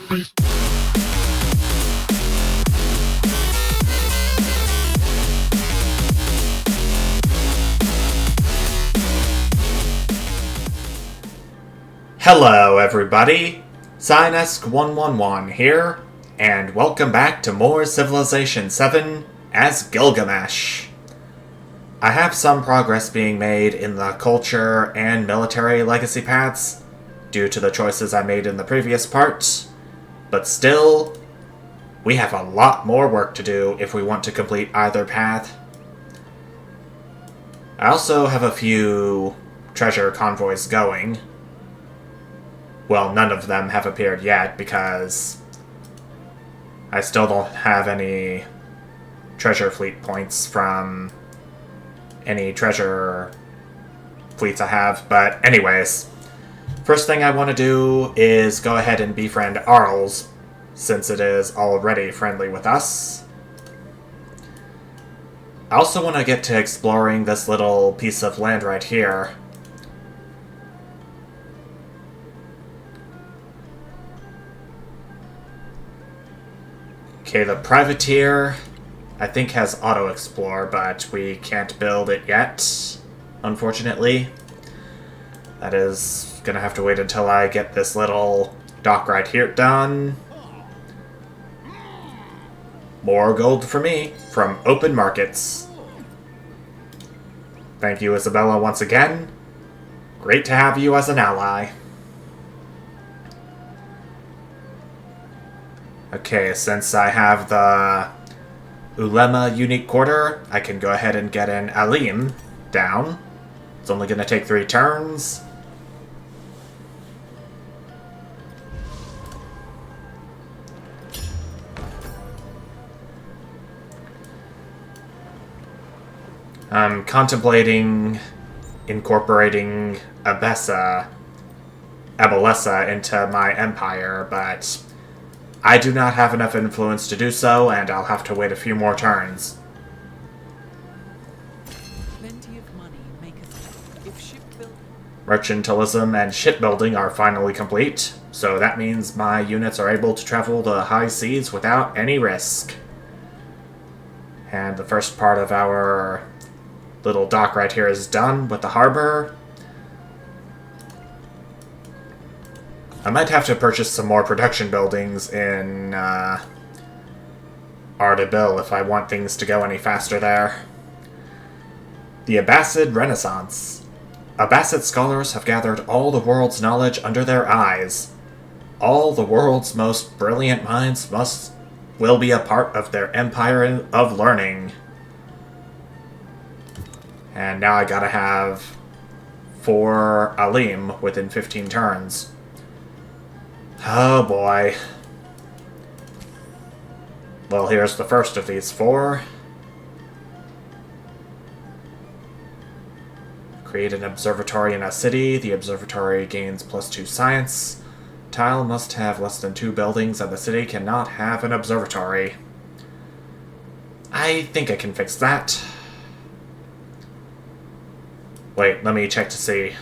Hello everybody, Sinesk111 here, and welcome back to more Civilization VII as Gilgamesh. I have some progress being made in the culture and military legacy paths, due to the choices I made in the previous part, but still, we have a lot more work to do if we want to complete either path. I also have a few treasure convoys going. Well, none of them have appeared yet, because I still don't have any treasure fleet points from any treasure fleets I have. But anyways, first thing I want to do is go ahead and befriend Arles, since it is already friendly with us. I also want to get to exploring this little piece of land right here. Okay, the privateer, I think, has auto-explore, but we can't build it yet, unfortunately. That is gonna have to wait until I get this little dock right here done. More gold for me, from open markets. Thank you, Isabella, once again. Great to have you as an ally. Okay, since I have the Ulema unique quarter, I can go ahead and get an Alim down. It's only going to take 3 turns. I'm contemplating incorporating Abalessa into my empire, but I do not have enough influence to do so, and I'll have to wait a few more turns. Plenty of money maketh if shipbuilding. Mercantilism and shipbuilding are finally complete, so that means my units are able to travel the high seas without any risk. And the first part of our little dock right here is done with the harbor. I might have to purchase some more production buildings in Ardabil if I want things to go any faster there. The Abbasid Renaissance. Abbasid scholars have gathered all the world's knowledge under their eyes. All the world's most brilliant minds will be a part of their empire of learning. And now I gotta have 4 Alim within 15 turns. Oh boy. Well, here's the first of these 4. Create an observatory in a city. The observatory gains +2 science. Tile must have less than 2 buildings, and the city cannot have an observatory. I think I can fix that. Wait, let me check to see.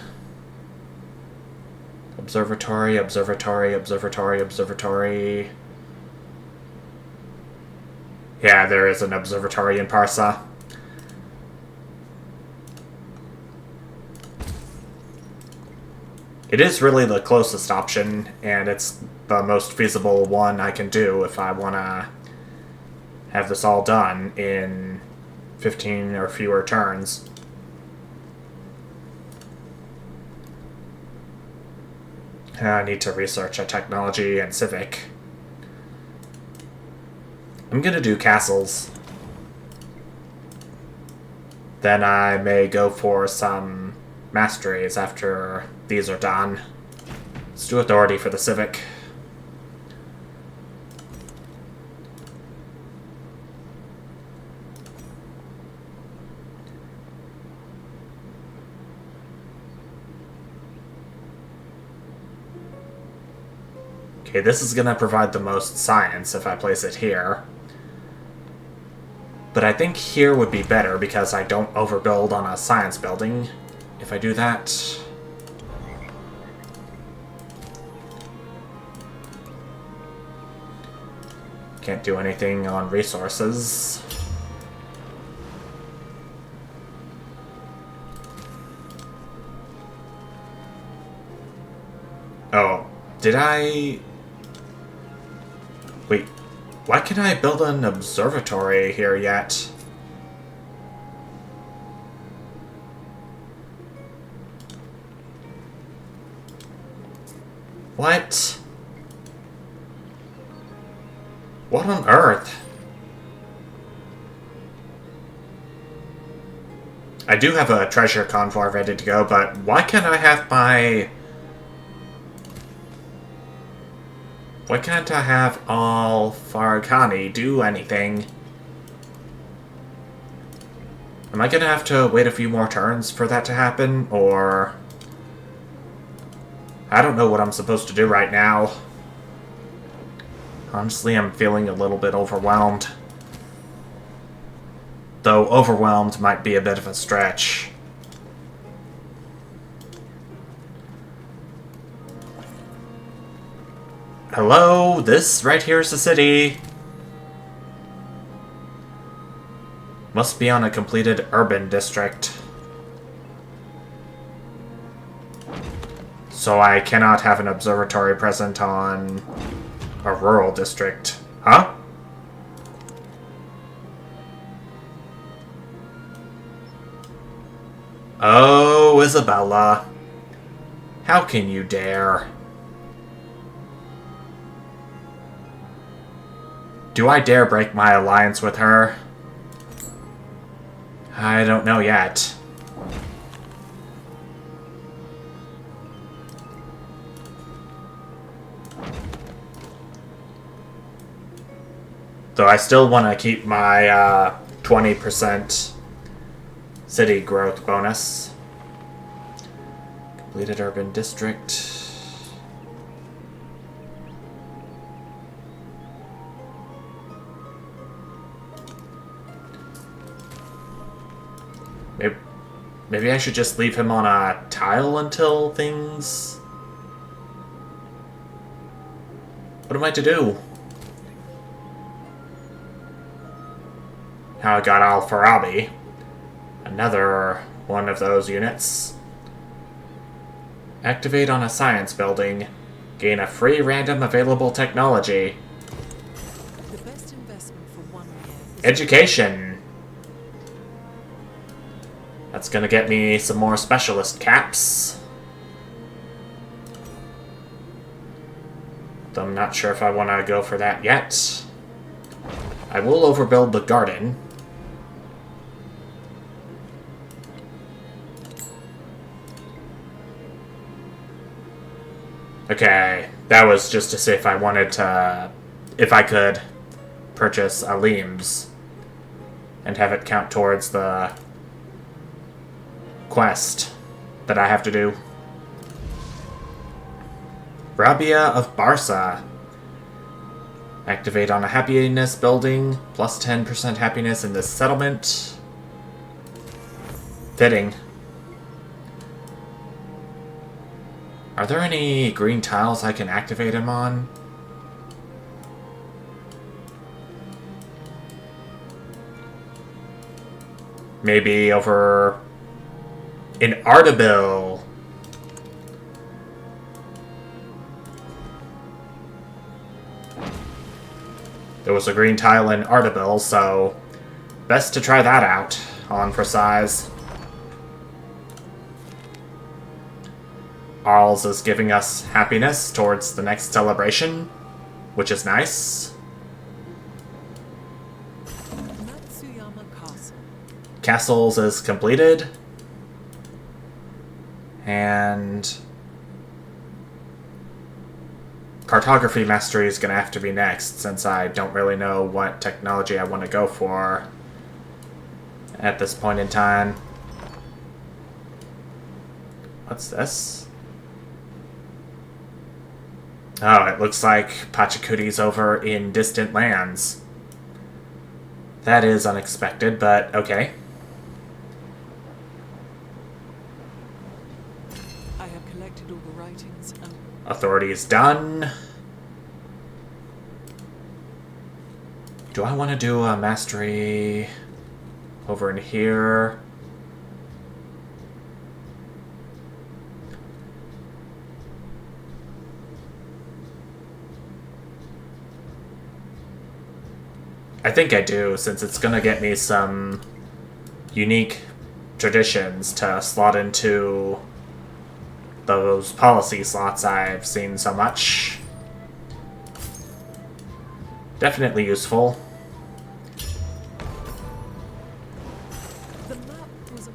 Observatory, observatory, observatory, observatory. Yeah, there is an observatory in Parsa. It is really the closest option, and it's the most feasible one I can do if I want to have this all done in 15 or fewer turns. I need to research a technology and civic. I'm gonna do castles. Then I may go for some masteries after these are done. Let's do authority for the civic. Okay, this is going to provide the most science if I place it here. But I think here would be better because I don't overbuild on a science building if I do that. Can't do anything on resources. Oh, did I... Wait, why can't I build an observatory here yet? What? What on earth? I do have a treasure convoy ready to go, but why can't I have my... Why can't I have all Farrakani do anything? Am I gonna have to wait a few more turns for that to happen, or... I don't know what I'm supposed to do right now. Honestly, I'm feeling a little bit overwhelmed. Though overwhelmed might be a bit of a stretch. Hello, this right here is the city. Must be on a completed urban district. So I cannot have an observatory present on a rural district. Huh? Oh, Isabella. How can you dare? Do I dare break my alliance with her? I don't know yet. Though I still want to keep my 20% city growth bonus. Completed urban district. Maybe I should just leave him on a tile until things... What am I to do? Now I got Al-Farabi. Another one of those units. Activate on a science building. Gain a free random available technology. The best investment for 1 year is Education. That's gonna get me some more specialist caps. Though I'm not sure if I want to go for that yet. I will overbuild the garden. Okay, that was just to see if I wanted to... if I could purchase Alims and have it count towards the quest that I have to do. Rabia of Barca. Activate on a happiness building. Plus 10% happiness in this settlement. Fitting. Are there any green tiles I can activate him on? Maybe over in Ardabil. There was a green tile in Ardabil, so best to try that out on for size. Arles is giving us happiness towards the next celebration, which is nice. Matsuyama Castle. Castles is completed. And cartography mastery is going to have to be next, since I don't really know what technology I want to go for at this point in time. What's this? Oh, it looks like Pachacuti's over in distant lands. That is unexpected, but okay. I have collected all the writings. Authority is done. Do I want to do a mastery over in here? I think I do, since it's gonna get me some unique traditions to slot into those policy slots I've seen so much. Definitely useful. The map was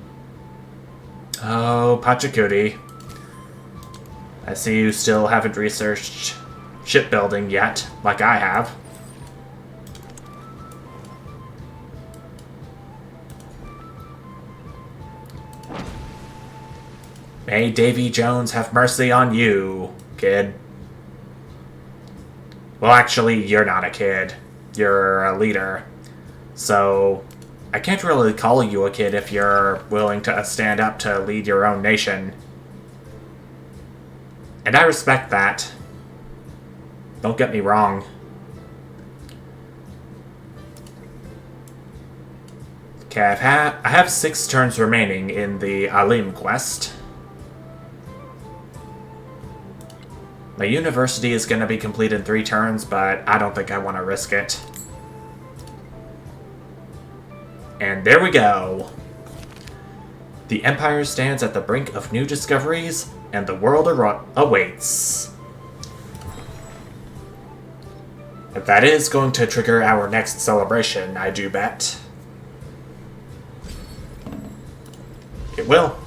Oh, Pachacudi. I see you still haven't researched shipbuilding yet, like I have. May Davy Jones have mercy on you, kid. Well, actually, you're not a kid. You're a leader. So, I can't really call you a kid if you're willing to stand up to lead your own nation. And I respect that. Don't get me wrong. Okay, I have 6 turns remaining in the Alims quest. My university is going to be complete in 3 turns, but I don't think I want to risk it. And there we go. The Empire stands at the brink of new discoveries, and the world awaits. And that is going to trigger our next celebration, I do bet. It will.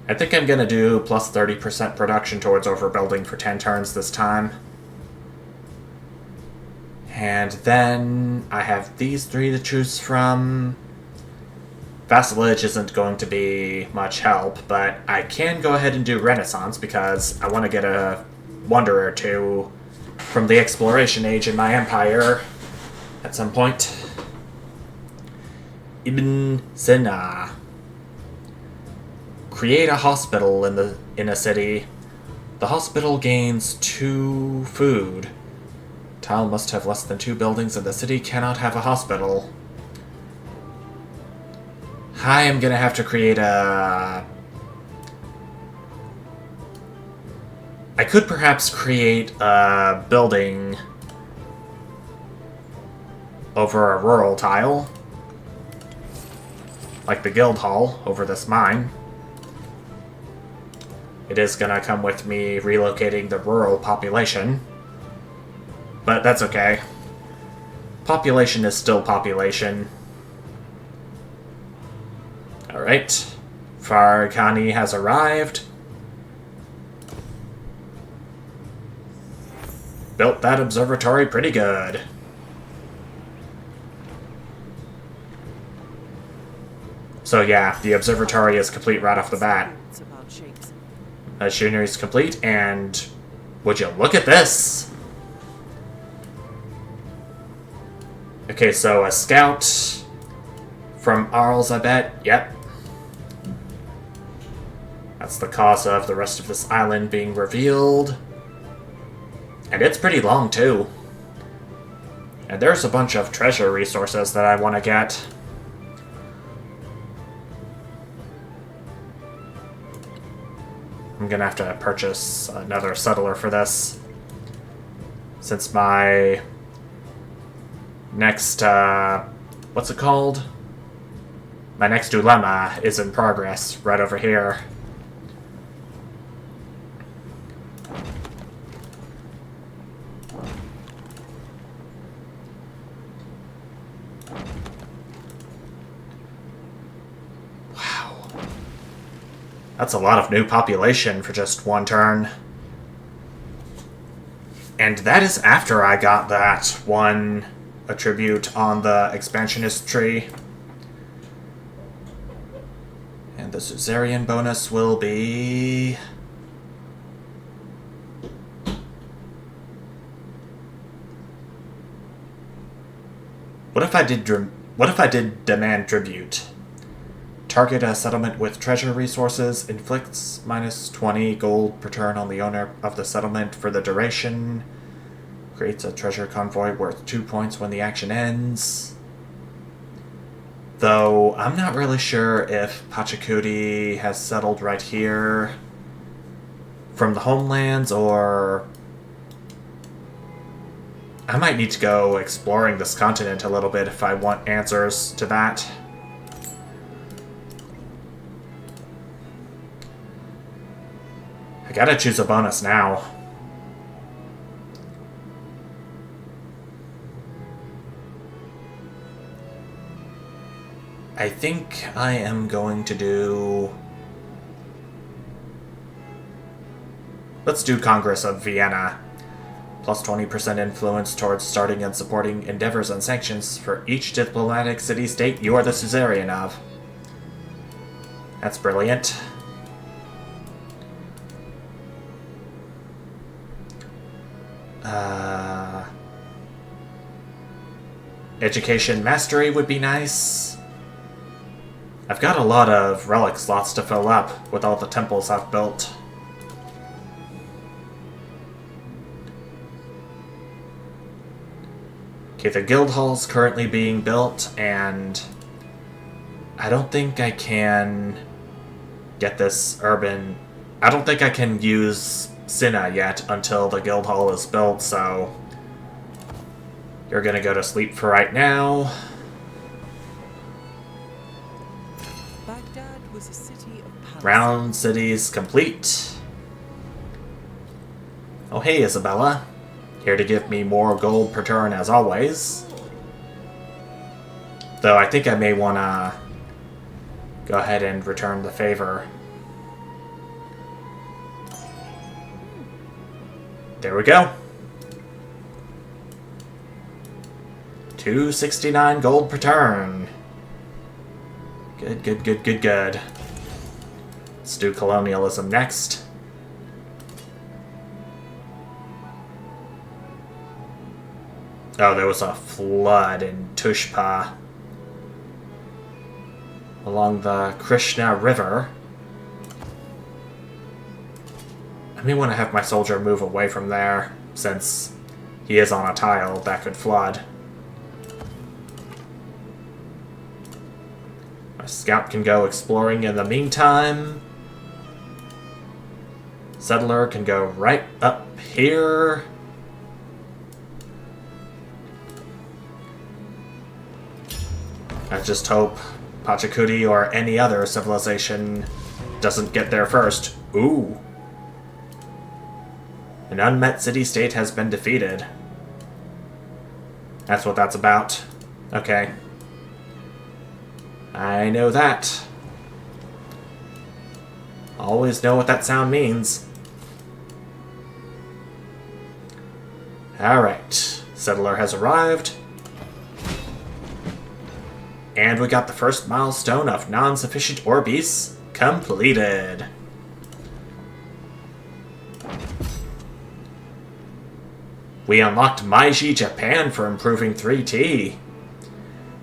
I think I'm going to do plus 30% production towards overbuilding for 10 turns this time. And then I have these 3 to choose from. Vassalage isn't going to be much help, but I can go ahead and do Renaissance because I want to get a wonder or 2 from the exploration age in my empire at some point. Ibn Sina. Create a hospital in a city. The hospital gains 2 food. Tile must have less than 2 buildings, and the city cannot have a hospital. I am gonna have to create a... I could perhaps create a building over a rural tile, like the guild hall over this mine. It is gonna come with me relocating the rural population. But that's okay. Population is still population. Alright. Farghani has arrived. Built that observatory pretty good. So yeah, the observatory is complete right off the bat. about shapes. Machinery is complete, and would you look at this? Okay, so a scout from Arles, I bet. Yep. That's the cause of the rest of this island being revealed. And it's pretty long, too. And there's a bunch of treasure resources that I want to get. I'm gonna have to purchase another settler for this, since my next, what's it called? My next dilemma is in progress right over here. That's a lot of new population for just 1 turn. And that is after I got that 1 attribute on the expansionist tree. And the Suzerain bonus will be... What if I did demand tribute? Target a settlement with treasure resources, inflicts minus 20 gold per turn on the owner of the settlement for the duration. Creates a treasure convoy worth 2 points when the action ends. Though, I'm not really sure if Pachacudi has settled right here from the homelands, or... I might need to go exploring this continent a little bit if I want answers to that. I gotta choose a bonus now. I think I am going to do... Let's do Congress of Vienna. Plus 20% influence towards starting and supporting endeavors and sanctions for each diplomatic city-state you are the suzerain of. That's brilliant. Education mastery would be nice. I've got a lot of relic slots to fill up with all the temples I've built. Okay, the guild hall's currently being built, and I don't think I can get this urban... I don't think I can use Cinna yet until the guild hall is built, so you're gonna go to sleep for right now. Baghdad was a city of palaces. Round cities complete. Oh hey, Isabella. Here to give me more gold per turn as always. Though I think I may want to go ahead and return the favor. There we go. 269 gold per turn. Good, good, good, good, good. Let's do colonialism next. Oh, there was a flood in Tushpa along the Krishna River. I may want to have my soldier move away from there, since he is on a tile that could flood. My scout can go exploring in the meantime. Settler can go right up here. I just hope Pachacudi or any other civilization doesn't get there first. Ooh. An unmet city-state has been defeated. That's what that's about. Okay. I know that. Always know what that sound means. Alright. Settler has arrived. And we got the first milestone of non-sufficient Orbis completed. We unlocked Meiji Japan for improving 3T.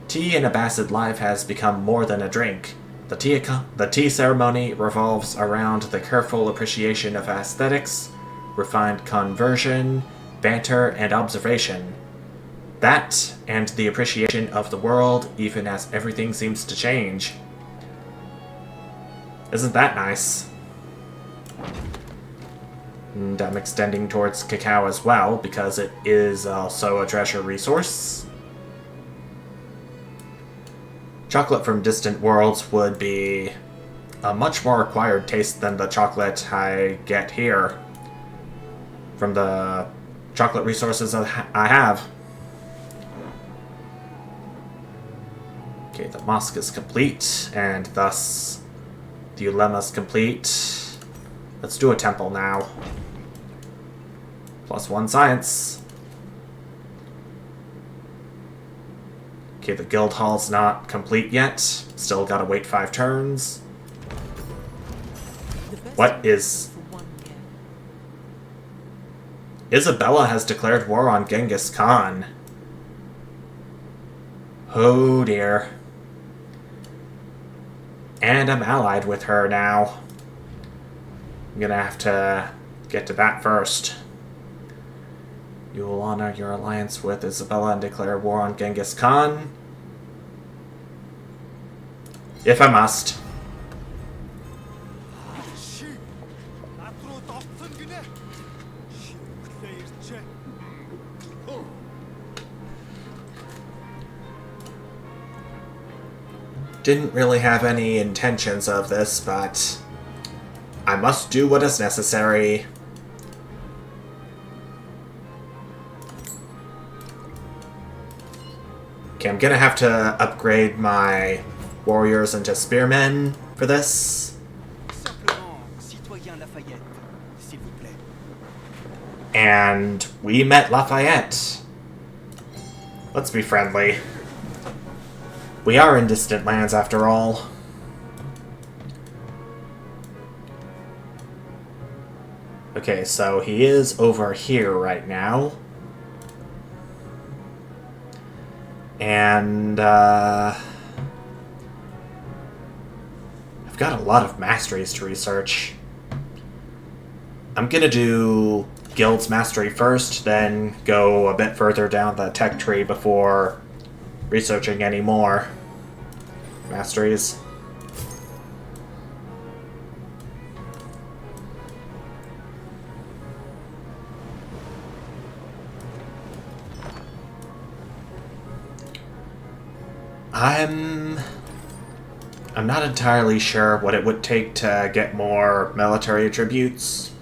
Tea in Abbasid life has become more than a drink. The tea ceremony revolves around the careful appreciation of aesthetics, refined conversion, banter, and observation. That, and the appreciation of the world, even as everything seems to change. Isn't that nice? And I'm extending towards cacao as well, because it is also a treasure resource. Chocolate from distant worlds would be a much more acquired taste than the chocolate I get here from the chocolate resources I have. Okay, the mosque is complete, and thus the ulema is complete. Let's do a temple now. +1 science. Okay, the guild hall's not complete yet. Still gotta wait 5 turns. What is... Isabella has declared war on Genghis Khan. Oh dear. And I'm allied with her now. I'm gonna have to get to that first. You will honor your alliance with Isabella and declare war on Genghis Khan. If I must. Didn't really have any intentions of this, but I must do what is necessary. Okay, I'm gonna have to upgrade my warriors into spearmen for this. And we met Lafayette. Let's be friendly. We are in distant lands, after all. Okay, so he is over here right now. And, I've got a lot of masteries to research. I'm gonna do Guild's Mastery first, then go a bit further down the tech tree before researching any more masteries. I'm not entirely sure what it would take to get more military attributes.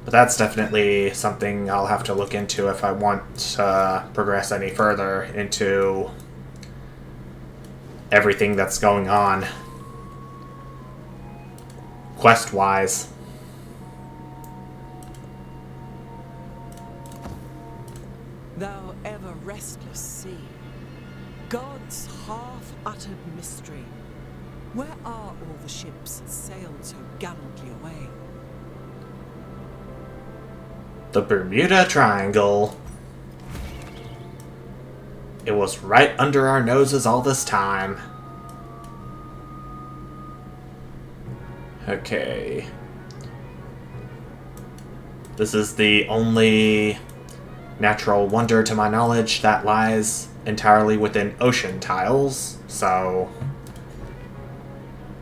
But that's definitely something I'll have to look into if I want to progress any further into everything that's going on quest-wise. Thou ever restless sea, God's half-uttered mystery, where are all the ships that sailed so gallantly away? The Bermuda Triangle. It was right under our noses all this time. Okay. This is the only natural wonder, to my knowledge, that lies entirely within ocean tiles, so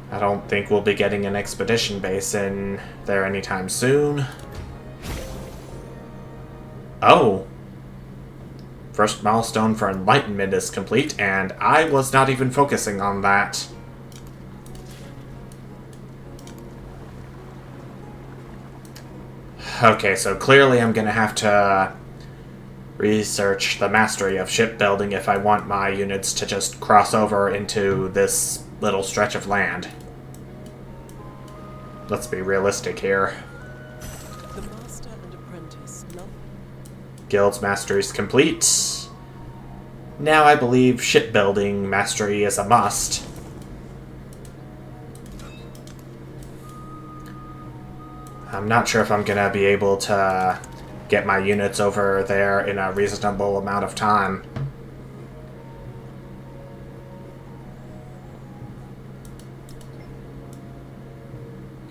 I don't think we'll be getting an expedition base in there anytime soon. Oh! First milestone for enlightenment is complete, and I was not even focusing on that. Okay, so clearly I'm gonna have to research the mastery of shipbuilding if I want my units to just cross over into this little stretch of land. Let's be realistic here. The master and apprentice love. Guild's mastery is complete. Now I believe shipbuilding mastery is a must. I'm not sure if I'm gonna be able to get my units over there in a reasonable amount of time.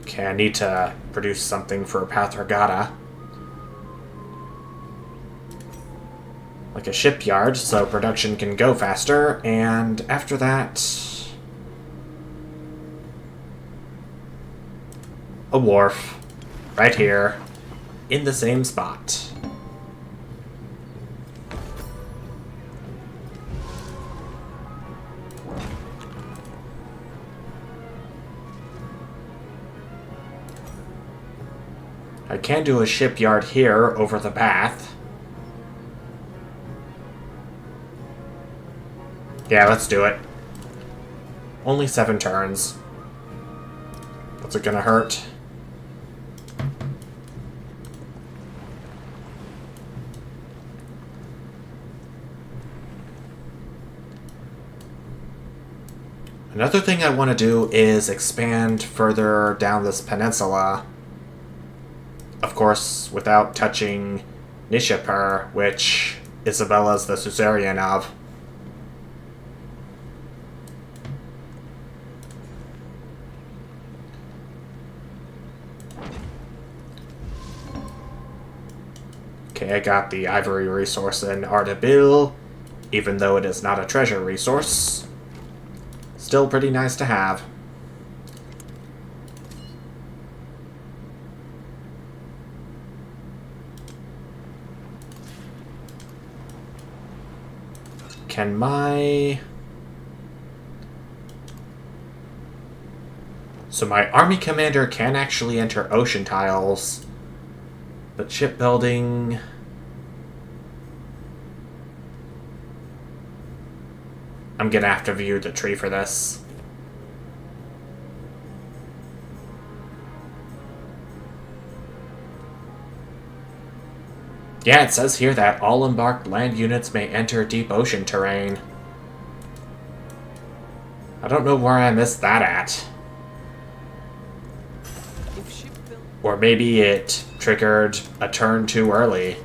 Okay, I need to produce something for Pathragata. Like a shipyard, so production can go faster, and after that, a wharf. Right here, in the same spot. I can do a shipyard here over the Bath. Yeah, let's do it. Only 7 turns. What's it gonna hurt? Another thing I want to do is expand further down this peninsula. Of course, without touching Nishapur, which Isabella's the suzerain of. I got the ivory resource in Ardabil, even though it is not a treasure resource. Still pretty nice to have. Can my... So my army commander can actually enter ocean tiles, but shipbuilding... I'm gonna have to view the tree for this. Yeah, it says here that all embarked land units may enter deep ocean terrain. I don't know where I missed that at. Or maybe it triggered a turn too early.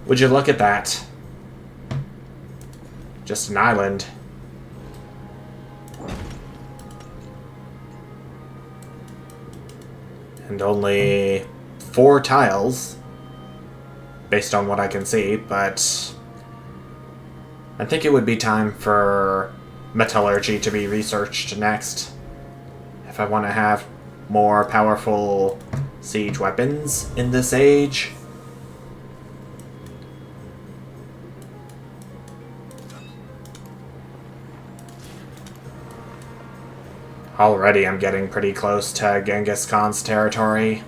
Would you look at that? Just an island. And only 4 tiles, based on what I can see, but I think it would be time for metallurgy to be researched next, if I want to have more powerful siege weapons in this age. Already I'm getting pretty close to Genghis Khan's territory.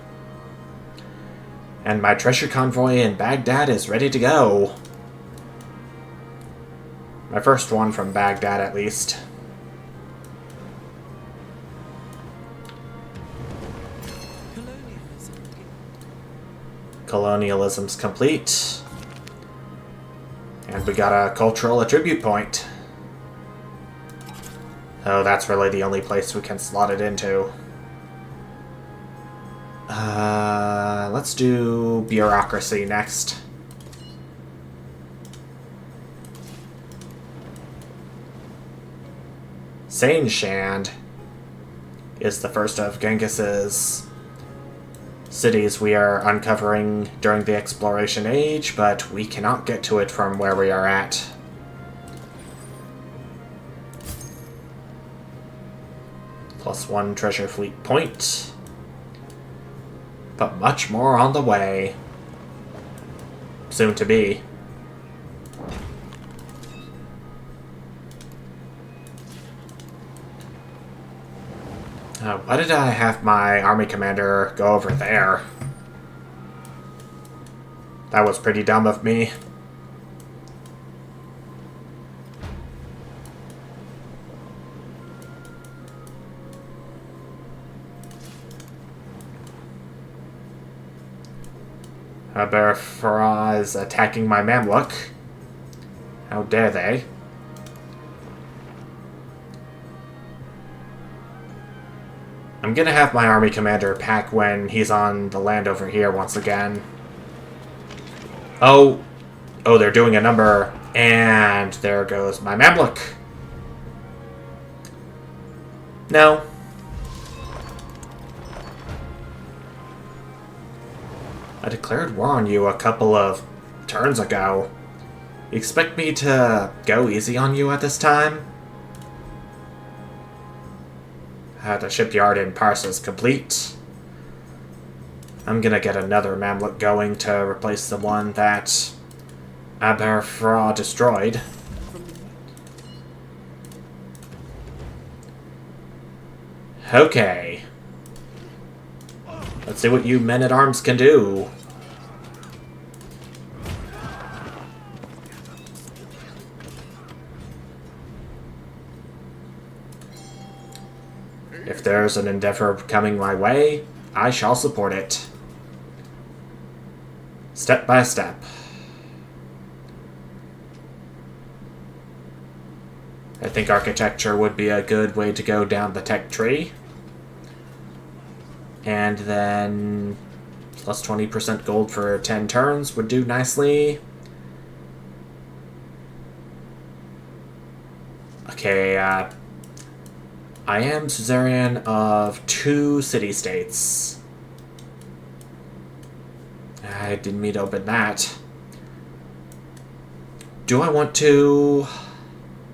And my treasure convoy in Baghdad is ready to go. My first one from Baghdad, at least. Colonialism's complete. And we got a cultural attribute point. Oh, that's really the only place we can slot it into. Let's do bureaucracy next. Sain-Shand is the first of Genghis's cities we are uncovering during the exploration age, but we cannot get to it from where we are at. +1 treasure fleet point. But much more on the way. Soon to be. Why did I have my army commander go over there? That was pretty dumb of me. Farah is attacking my Mamluk. How dare they? I'm gonna have my army commander pack when he's on the land over here once again. Oh, they're doing a number, and there goes my Mamluk. No. I declared war on you a couple of turns ago. You expect me to go easy on you at this time? The shipyard in Parsa is complete. I'm gonna get another Mamluk going to replace the one that Aberfra destroyed. Okay. Let's see what you men-at-arms can do. If there's an endeavor coming my way, I shall support it. Step by step. I think architecture would be a good way to go down the tech tree. And then plus 20% gold for 10 turns would do nicely. Okay, I am suzerain of 2 city-states. I didn't mean to open that. Do I want to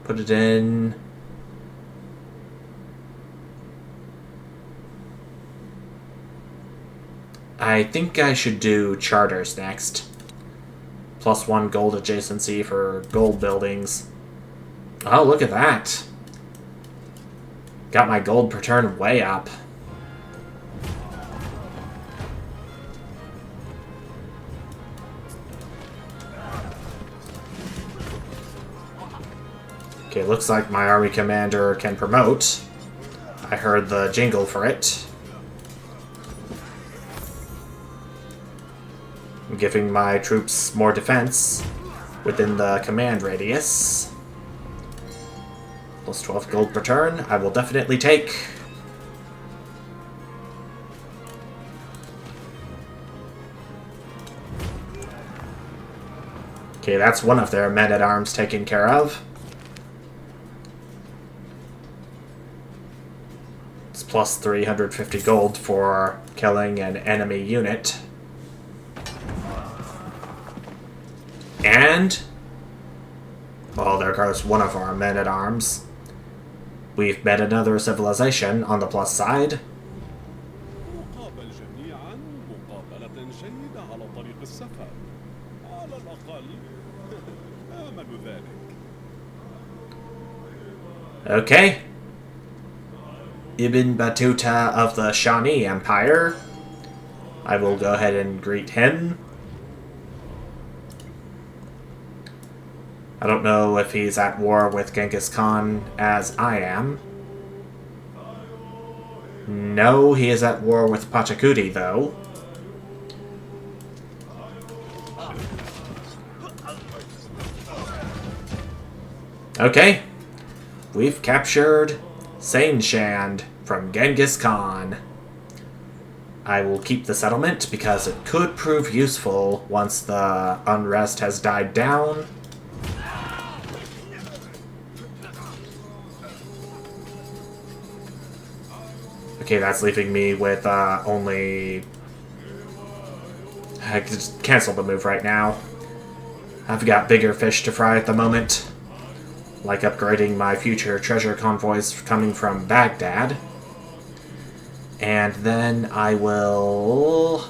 put it in? I think I should do charters next. +1 gold adjacency for gold buildings. Oh, look at that. Got my gold per turn way up. Okay, looks like my army commander can promote. I heard the jingle for it. I'm giving my troops more defense within the command radius. +12 gold per turn, I will definitely take. Okay, that's one of their men-at-arms taken care of. It's plus 350 gold for killing an enemy unit. And... well, there goes one of our men-at-arms. We've met another civilization on the plus side. Okay. Ibn Battuta of the Shawnee Empire. I will go ahead and greet him. I don't know if he's at war with Genghis Khan as I am. No, he is at war with Pachacuti, though. Okay. We've captured Sainshand from Genghis Khan. I will keep the settlement because it could prove useful once the unrest has died down. Okay, that's leaving me with only... I could just cancel the move right now. I've got bigger fish to fry at the moment. Like upgrading my future treasure convoys coming from Baghdad. And then I will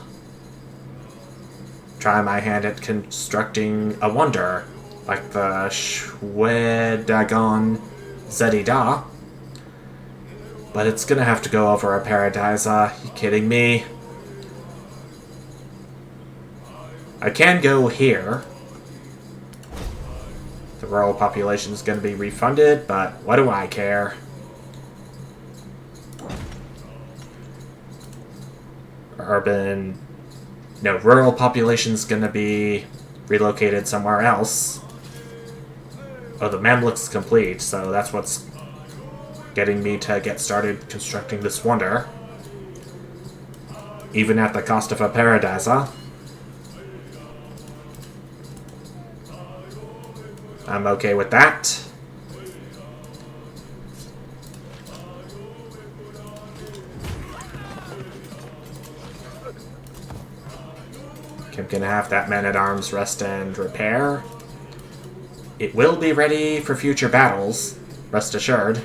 try my hand at constructing a wonder, like the Shwedagon Zedida. But it's gonna have to go over a Paradise. You kidding me? I can go here. The rural population is going to be refunded, but what do I care? Rural population is going to be relocated somewhere else. Oh, the Mamluk's complete, so that's what's getting me to get started constructing this wonder. Even at the cost of a Paradise. I'm okay with that. I'm gonna have that man-at-arms rest and repair. It will be ready for future battles, rest assured.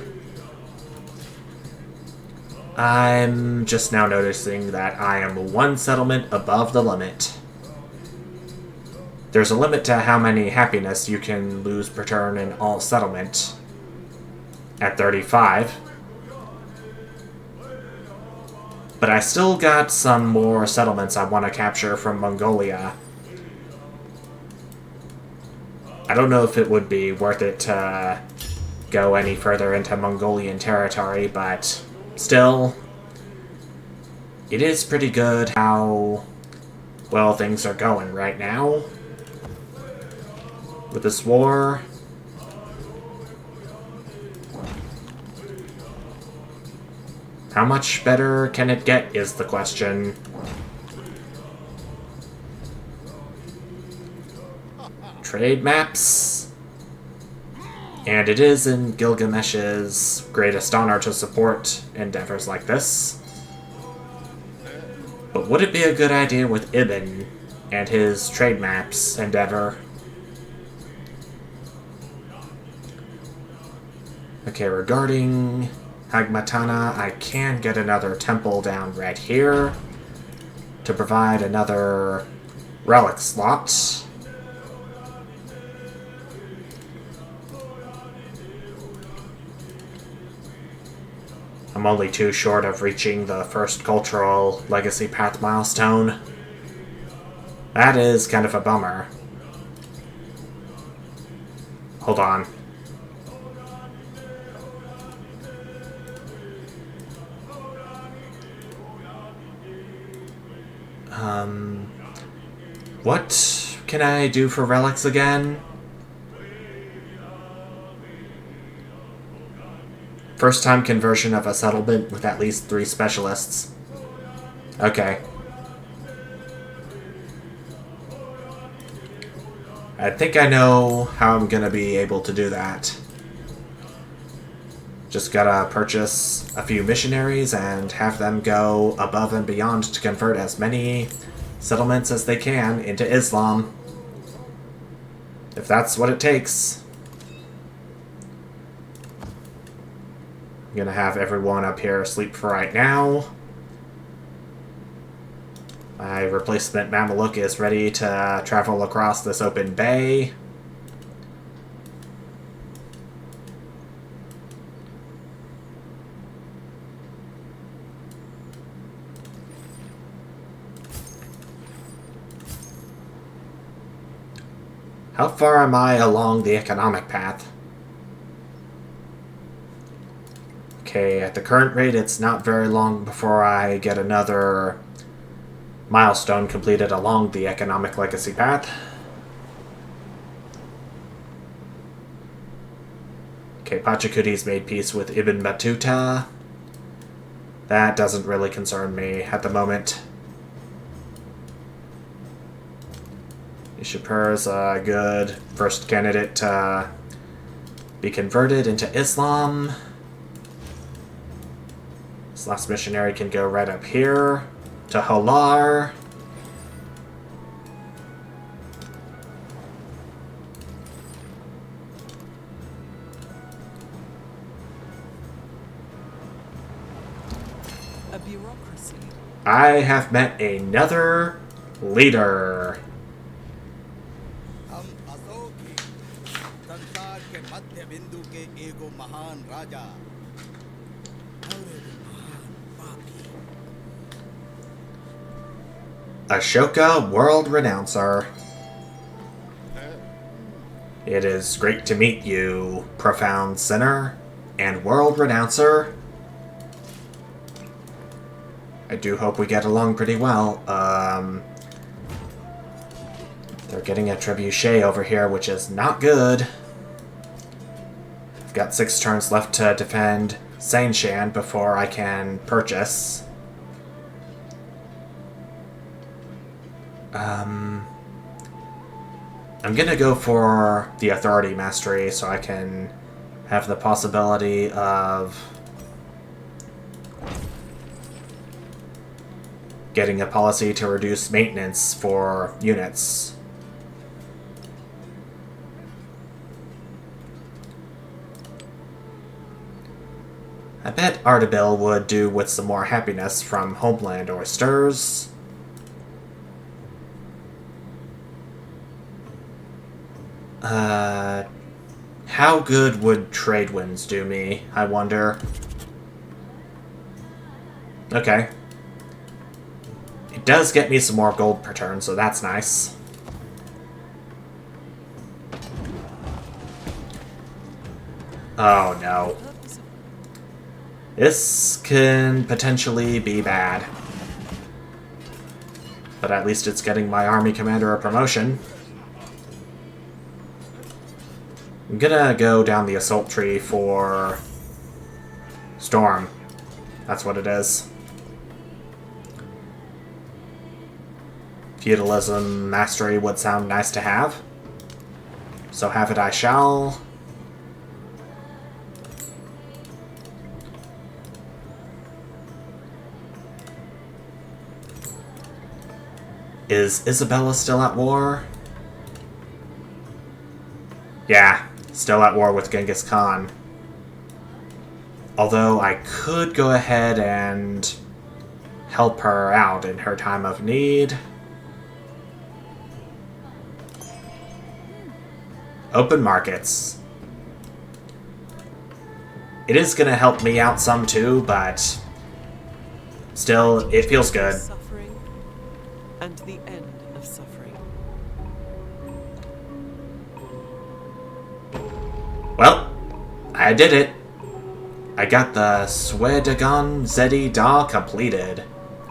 I'm just now noticing that I am 1 settlement above the limit. There's a limit to how many happiness you can lose per turn in all settlement. At 35. But I still got some more settlements I want to capture from Mongolia. I don't know if it would be worth it to go any further into Mongolian territory, but still, it is pretty good how well things are going right now. With this war. How much better can it get is the question. Trade maps. And it is in Gilgamesh's greatest honor to support endeavors like this. But would it be a good idea with Ibn and his trade maps endeavor? Okay, regarding Hagmatana, I can get another temple down right here to provide another relic slot. I'm only too short of reaching the first cultural legacy path milestone. That is kind of a bummer. Hold on. What can I do for relics again? First time conversion of a settlement with at least 3 specialists. Okay. I think I know how I'm gonna be able to do that. Just gotta purchase a few missionaries and have them go above and beyond to convert as many settlements as they can into Islam. If that's what it takes. I'm gonna have everyone up here asleep for right now. My replacement Mameluke is ready to travel across this open bay. How far am I along the economic path? Okay, at the current rate, it's not very long before I get another milestone completed along the economic legacy path. Okay, Pachacuti's made peace with Ibn Battuta. That doesn't really concern me at the moment. Ishapur's a good first candidate to be converted into Islam. This last missionary can go right up here to Holar. A bureaucracy. I have met another leader. Ashoka, World Renouncer. It is great to meet you, Profound Sinner and World Renouncer. I do hope we get along pretty well. They're getting a trebuchet over here, which is not good. I've got 6 turns left to defend Sainshan before I can purchase. I'm gonna go for the Authority Mastery so I can have the possibility of getting a policy to reduce maintenance for units. I bet Ardabil would do with some more happiness from Homeland or Stirs. How good would trade winds do me, I wonder? Okay. It does get me some more gold per turn, so that's nice. Oh no. This can potentially be bad. But at least it's getting my army commander a promotion. I'm gonna go down the assault tree for Storm. That's what it is. Feudalism Mastery would sound nice to have. So have it I shall. Is Isabella still at war? Yeah, still at war with Genghis Khan. Although I could go ahead and help her out in her time of need. Open markets. It is going to help me out some too, but still, it feels good. Suffering and the end of suffering. Well, I did it. I got the Swedagon Zedi Da completed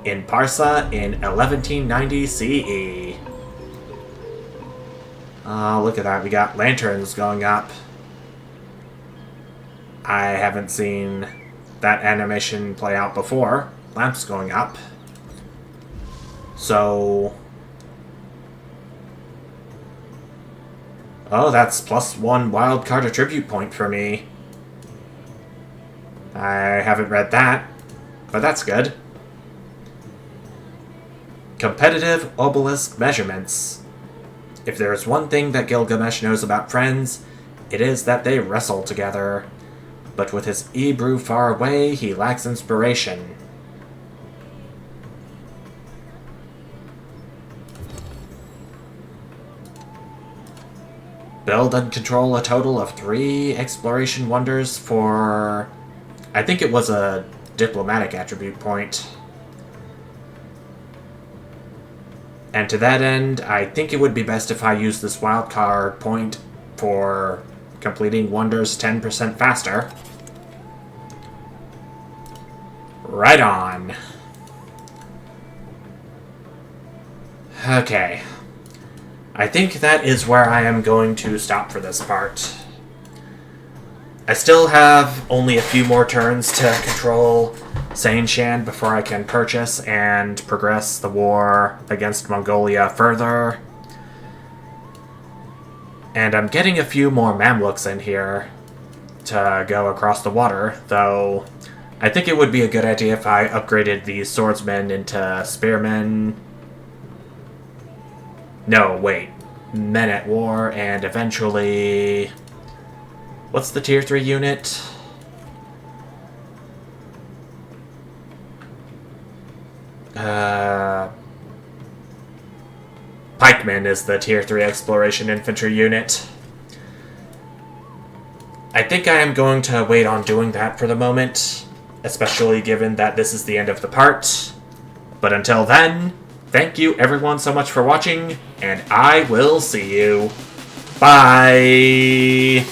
in Parsa in 1190 CE. Oh, look at that. We got lanterns going up. I haven't seen that animation play out before. Lamps going up. So... oh, that's +1 wildcard attribute point for me. I haven't read that, but that's good. Competitive obelisk measurements. If there is one thing that Gilgamesh knows about friends, it is that they wrestle together. But with his Ebru far away, he lacks inspiration. Build and control a total of 3 exploration wonders for... I think it was a diplomatic attribute point. And to that end, I think it would be best if I use this wildcard point for completing wonders 10% faster. Right on. Okay. I think that is where I am going to stop for this part. I still have only a few more turns to control Sainshan before I can purchase and progress the war against Mongolia further. And I'm getting a few more Mamluks in here to go across the water, though I think it would be a good idea if I upgraded these swordsmen into spearmen. No, wait. Men at war, and eventually... what's the tier 3 unit? Pikemen is the tier 3 exploration infantry unit. I think I am going to wait on doing that for the moment, especially given that this is the end of the part. But until then, thank you everyone so much for watching, and I will see you. Bye!